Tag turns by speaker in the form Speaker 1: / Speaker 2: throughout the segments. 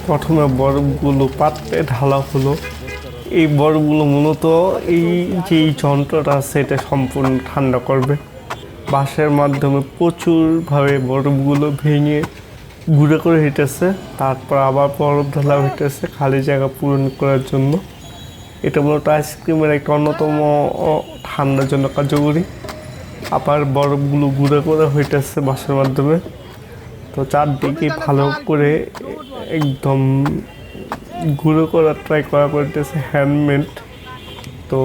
Speaker 1: প্রথমে বরফগুলো পাত্রে ঢালা হলো। এই বরফগুলো মূলত এই যে যন্ত্রটা আছে এটা সম্পূর্ণ ঠান্ডা করবে। বাঁশের মাধ্যমে প্রচুরভাবে বরফগুলো ভেঙে গুঁড়ো করে হইতেছে, তারপর আবার বরফ ঢালা হইতেছে খালি জায়গা পূরণ করার জন্য। এটা মূলত আইসক্রিমের একটা অন্যতম ঠান্ডার জন্য কার্যকরী। আবার বরফগুলো গুঁড়ো করে হইতেছে বাঁশের মাধ্যমে। তো চারদিকে ভালো করে একদম গুঁড়ো করার ট্রাই করা করতেছে হ্যান্ডমেড। তো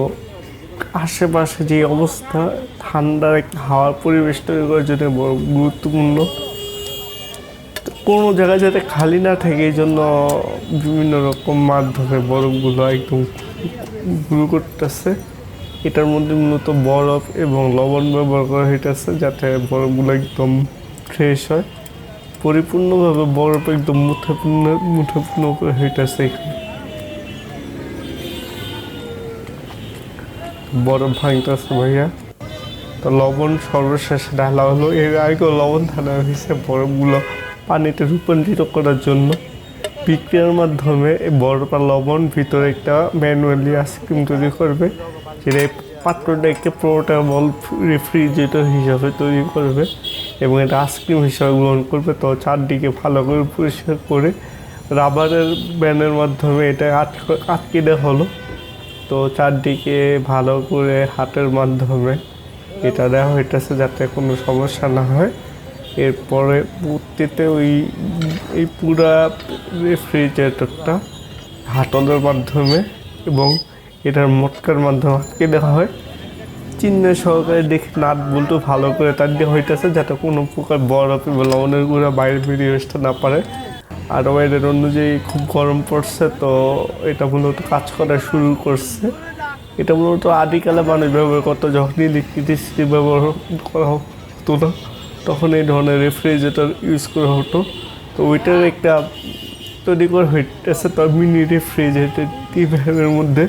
Speaker 1: আশেপাশে যে অবস্থা, ঠান্ডার একটা হাওয়ার পরিবেশ তৈরি করার জন্য বড় গুরুত্বপূর্ণ। কোনো জায়গায় যাতে খালি না থাকে এই জন্য বিভিন্ন রকম মাধ্যমে বরফগুলো একদম গুঁড়ো করতেছে। এটার মধ্যে মূলত বরফ এবং লবণ ব্যবহার করা হইতেছে যাতে বরফগুলো একদম ফ্রেশ হয়। পরিপূর্ণভাবে বরফ একদম মুঠোপূর্ণ করে হইতেছে এখানে। বরফ ভাঙতেছে ভাইয়া। তো লবণ সর্বশেষে ঢালা হলো। এর আগেও লবণ ঢালা হয়েছে বরফগুলো পানিতে রূপান্তরিত করার জন্য। বিক্রিয়ার মাধ্যমে এই বরফ আর লবণ ভিতরে একটা ম্যানুয়ালি আইসক্রিম তৈরি করবে, যেটা পাত্রটাকে পোর্টেবল রেফ্রিজারেটর হিসাবে তৈরি করবে এবং এটা আইসক্রিম হিসাবে গ্রহণ করবে। তো চারদিকে ভালো করে পরিষ্কার করে রাবারের ব্যানের মাধ্যমে এটা আটকে দেওয়া হলো। তো চারদিকে ভালো করে হাতের মাধ্যমে এটা দেওয়া হইতেছে যাতে কোনো সমস্যা না হয়। এরপরে পরবর্তীতে এই পুরা রেফ্রিজারেটরটা হাতলের মাধ্যমে এবং এটার মটকার মাধ্যমে আটকে দেওয়া হয়। চিহ্ন সহকারে দেখে নাট বল্টু ভালো করে তার দিয়ে হইতেছে যাতে কোনো প্রকার বরফ এবং লবণের গুঁড়া বাইরে বেরিয়ে আসতে না পারে। আর ওয়েদার অনুযায়ী খুব গরম পড়ছে, তো এটা মূলত কাজ করা শুরু করছে। এটা মূলত আদিকালে মানুষ ব্যবহার করতো যখন ইলেকট্রিসিটি ব্যবহার করা হতো না, তখন এই ধরনের রেফ্রিজারেটর ইউজ করা হতো। তো ওইটার একটা তৈরি করা হইতেছে। তো মিনি রেফ্রিজারেটরের মধ্যে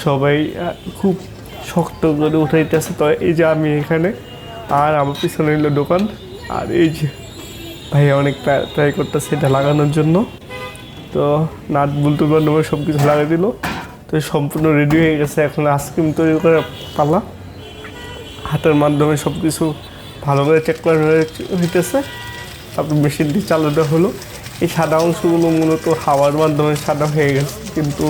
Speaker 1: সবাই খুব শক্ত করে উঠাইতেছে। তো এই যে আমি এখানে, আর আমার পিছনে হইলো দোকান, আর এই যে ভাইয়া অনেক ট্রাই করতেছে এটা লাগানোর জন্য। তো নাট বল্টু মাধ্যমে সব কিছু লাগিয়ে দিল। তো সম্পূর্ণ রেডি হয়ে গেছে। এখন আইসক্রিম তৈরি করে পালা। হাতের মাধ্যমে সব কিছু ভালো করে চেক করা হইতেছে। তারপর মেশিন দিয়ে চালু দেওয়া হলো। এই সাদা অংশগুলো মূলত হাওয়ার মাধ্যমে সাদা হয়ে গেছে, কিন্তু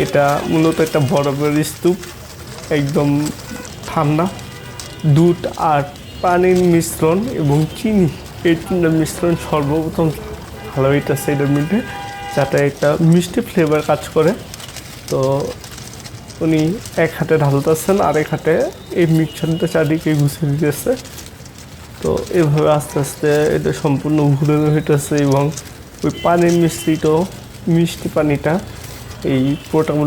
Speaker 1: এটা মূলত একটা বরফের স্তূপ, একদম ঠান্ডা। দুধ আর পানির মিশ্রণ এবং চিনি, এই তিনটার মিশ্রণ সর্বপ্রথম ভালো হইতেছে এটার মধ্যে, যাতে একটা মিষ্টি ফ্লেভার কাজ করে। তো উনি এক হাতে ঢালতেছেন আর এক হাতে এই মিক্সচারটা চারদিকে ঘুষে দিতেছে। তো এভাবে আস্তে আস্তে এটা সম্পূর্ণ ঘুরে হইতেছে এবং ওই পানির মিশ্রিত মিষ্টি পানিটা এই পোর্টেবল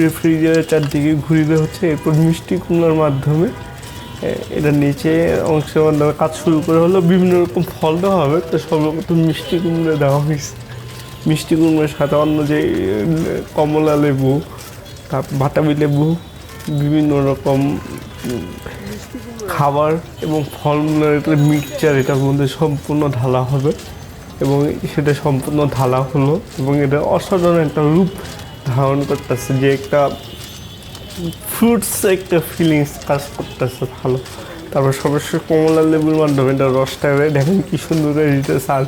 Speaker 1: রেফ্রিজারেটরের চারদিকে ঘুরিয়ে হচ্ছে। এরপর মিষ্টি কুমড়ার মাধ্যমে এটা নিচে অংশের মাধ্যমে কাজ শুরু করে হলো। বিভিন্ন রকম ফল দেওয়া হবে। তো সর্বপ্রথম মিষ্টি কুমড়া দেওয়া হয়েছে। মিষ্টি কুমড়োর সাথে অন্য যে কমলা লেবু, তারপর বাতাবি লেবু, বিভিন্ন রকম খাবার এবং ফলমূলের একটা মিক্সচার এটার মধ্যে সম্পূর্ণ ঢালা হবে এবং সেটা সম্পূর্ণ ঢালা হলো এবং এটা অসাধারণ একটা রূপ ধারণ করতেছে, যে একটা ফ্রুটস একটা ফিলিংস কাজ করতেছে ভালো। তারপর সর্বশেষ কমলা লেবুর মাধ্যমে এটা রসটা দেখেন কি সুন্দর করে দিতেছে। আর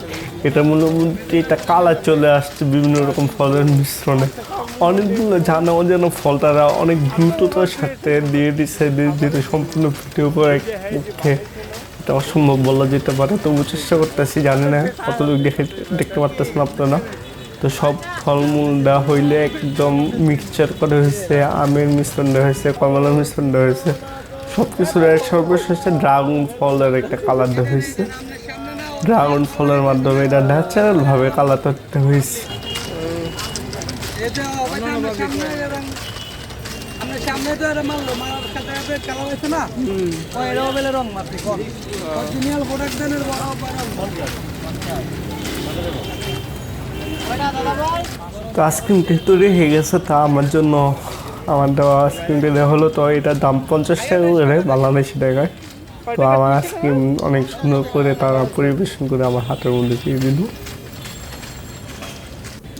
Speaker 1: এটা মূলত এটা কালার চলে আসছে বিভিন্ন রকম ফলের মিশ্রণে। অনেকগুলো জানা অজানা ফল তারা অনেক দ্রুততার সাথে দিয়ে দিচ্ছে, যেটা সম্পূর্ণ ভিডিও করে পক্ষে এটা অসম্ভব বলা যেতে পারে। তবু চেষ্টা করতেছি, জানি না কতটুকু দেখতে পারতেছেন আপনারা। তো সব ফলমূল দেওয়া হইলে একদম মিক্সচার করা হয়েছে, আমের মিশ্রণ দেওয়া হয়েছে, কমলার মিশ্রণ দেওয়া হয়েছে, সব কিছুর সর্বশেষে ড্রাগন ফলের একটা কালার দেওয়া হয়েছে। ড্রাগন ফলের মাধ্যমে এটা ন্যাচারালভাবে কালার করতে হয়েছে। তো আইসক্রিমটা তৈরি হয়ে গেছে। তা আমার জন্য আমার দেওয়া আইসক্রিমটা দেওয়া হলো। তো এটার দাম 50 টাকা করে বাংলাদেশি টাকায়। তো আমার আইসক্রিম অনেক সুন্দর করে তারা পরিবেশন করে আমার হাতের মধ্যে দিয়ে দিল।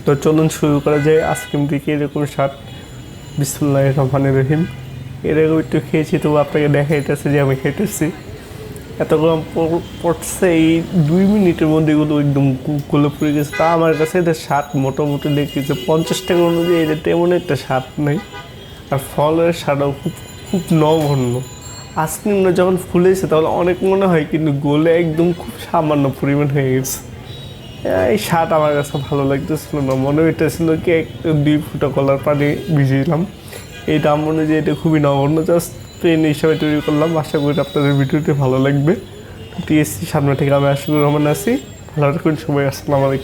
Speaker 1: তো চলুন শুরু করা যায় আইসক্রিম থেকে এরকম স্বাদ। বিসমিল্লাহির রহমানির রহিম। এরকম একটু খেয়েছি, তবু আপনাকে দেখাইতেছে যে আমি খেতেছি। এত গরম পড়ছে, এই 2 মিনিটের মধ্যে এগুলো একদম গলে পড়ে গেছে। তা আমার কাছে এদের স্বাদ মোটামুটি দেখতেছে 50 টাকা অনুযায়ী এদের তেমন একটা স্বাদ নেই। আর ফলের স্বাদও খুব খুব নগণ্য। আইসক্রিমটা যখন ফুলেছে তখন অনেক মনে হয়, কিন্তু গলে একদম খুব সামান্য পরিমাণ হয়ে গেছে। এই স্বাদ আমার কাছে ভালো লাগতেছিল না, মনে হইতেছিল কি 2 ফুটা কলার পানি ভিজিয়েছিলাম। এই দাম অনুযায়ী এটা খুবই নগণ্য, জাস্ট প্লেন হিসাবে তৈরি করলাম। আশা করি আপনাদের ভিডিওটি ভালো লাগবে। টিএসসি সামনে থেকে আমি আশিকুর রহমান আছি। ভালো রাখুন সবাই, আসসালামু আলাইকুম।